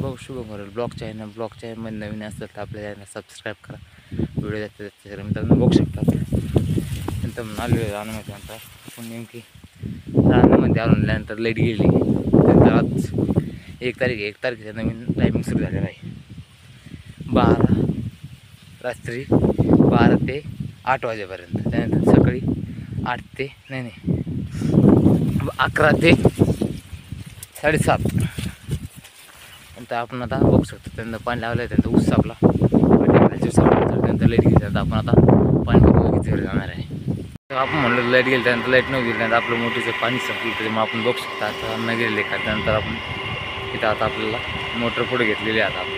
बघू शुभम करेल ब्लॉग चॅनलमध्ये नवीन असेल तर आपल्या चॅनल सबस्क्राईब करा. व्हिडिओ जाते मित्रांनो बघू शकतात. नंतर आलेलो रानामध्ये नंतर आपण नेमकी रानामध्ये आल्यानंतर लाईट गेली. नंतर आज 1 तारखेचा नवीन टायमिंग सुरू झालेला आहे. 12 ते 8 वाजेपर्यंत. त्यानंतर सकाळी 11 ते 7:30. नंतर आपण आता बघू शकतो त्यांना पाणी लावलं आहे. त्यांचा ऊस आपला त्यानंतर लाईट गेली. त्यानंतर आपण आता पाणी बघू घरी जाणार आहे. आपण म्हणलं लाईट गेली त्यानंतर लाईट न गेली. त्यानंतर आपलं मोटरचं पाणी संपलं त्याच्यामुळे आपण बघू शकतो आता न गेले का. त्यानंतर आपण इथं आता आपल्याला मोटर पुढे घेतलेली आहे. आता आपण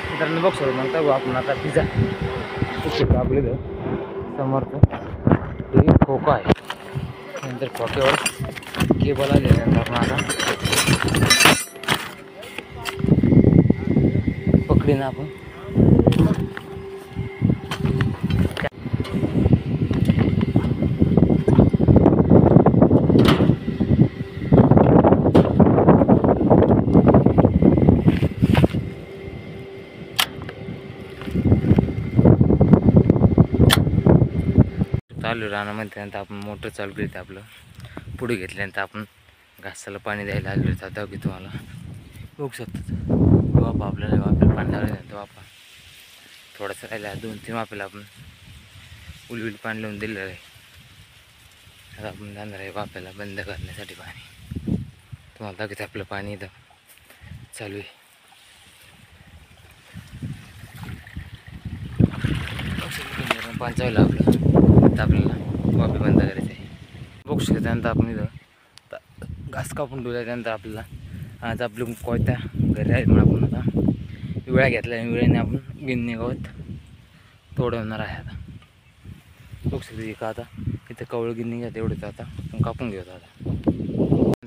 मित्रांनो बघू शकतो. नंतर आपण आता पिझ्झा आपले समोरचं ते खोका आहे. नंतर खोक्यावर केबल आल्यानंतर आपण आता पकडीनं आपण चालू रानामध्ये. त्यानंतर आपण मोटर चालू केली. तर आपलं पुढे घेतल्यानंतर आपण घासाला पाणी द्यायला आलेलो होता. की तुम्हाला बघू शकतात आपल्याला पाणी लागल्यानंतर वापा थोडंसं राहिलं 2-3 वापेला आपण उलविल पाणी लावून दिलेलं आहे. आता आपण जाणार आहे वाफ्याला बंद करण्यासाठी पाणी. तुम्हाला दाखवते आपलं पाणी इथं चालू आहे. पाणी चालू आपलं तर आपल्याला वाफे बंद करायचं आहे. बघू शकतो. त्यानंतर आपण इथं घास कापून ठेवला. त्यानंतर आपल्याला आज आपलं कोयत्या घरी आहे म्हणून आपण आता विळा घेतला. विळ्याने आपण गिन्नी गवत तोडवणार आहे. आता बघू शकतो का आता इथं कवळ गिन्नी घ्या तेवढंच आता आपण कापून घेऊ. आता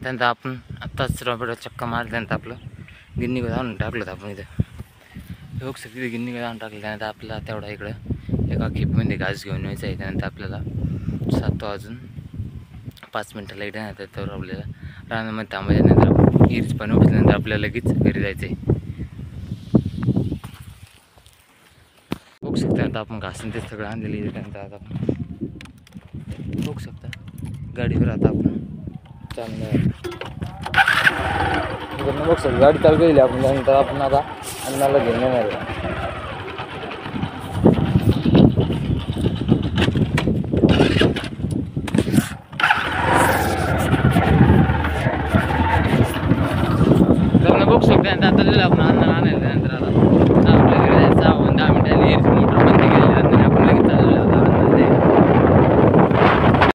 त्यानंतर आपण आत्ताच रॉबर्ट चक्का मारल्यानंतर आपलं गिन्नी गवत आणून टाकलं होतं आपण इथं. बघू शकतो तिथे गिन्नी गवत आणून टाकलं. त्यानंतर आपल्याला तेवढा इकडं एका खेपमध्ये घास घेऊन यायचं आहे. त्यानंतर आपल्याला 7 वाजून 5 मिनटं लाईट आहे. तर आपल्याला रानामध्ये थांबायच्यानंतर इरीच पाणी उठल्यानंतर आपल्याला लगेच घरी जायचं आहे. बघू शकता आता आपण घासून ते सगळं आणलेलं आहे. त्यानंतर आता आपण बघू शकता गाडीवर आता आपण चालणार. बघू शकतो गाडी चालू केली आपण. त्यानंतर आपण आता अन्नाला घेऊन येणार आहे. बघू शकता आता दिलं आपण अन्नाला आणायला. त्यानंतर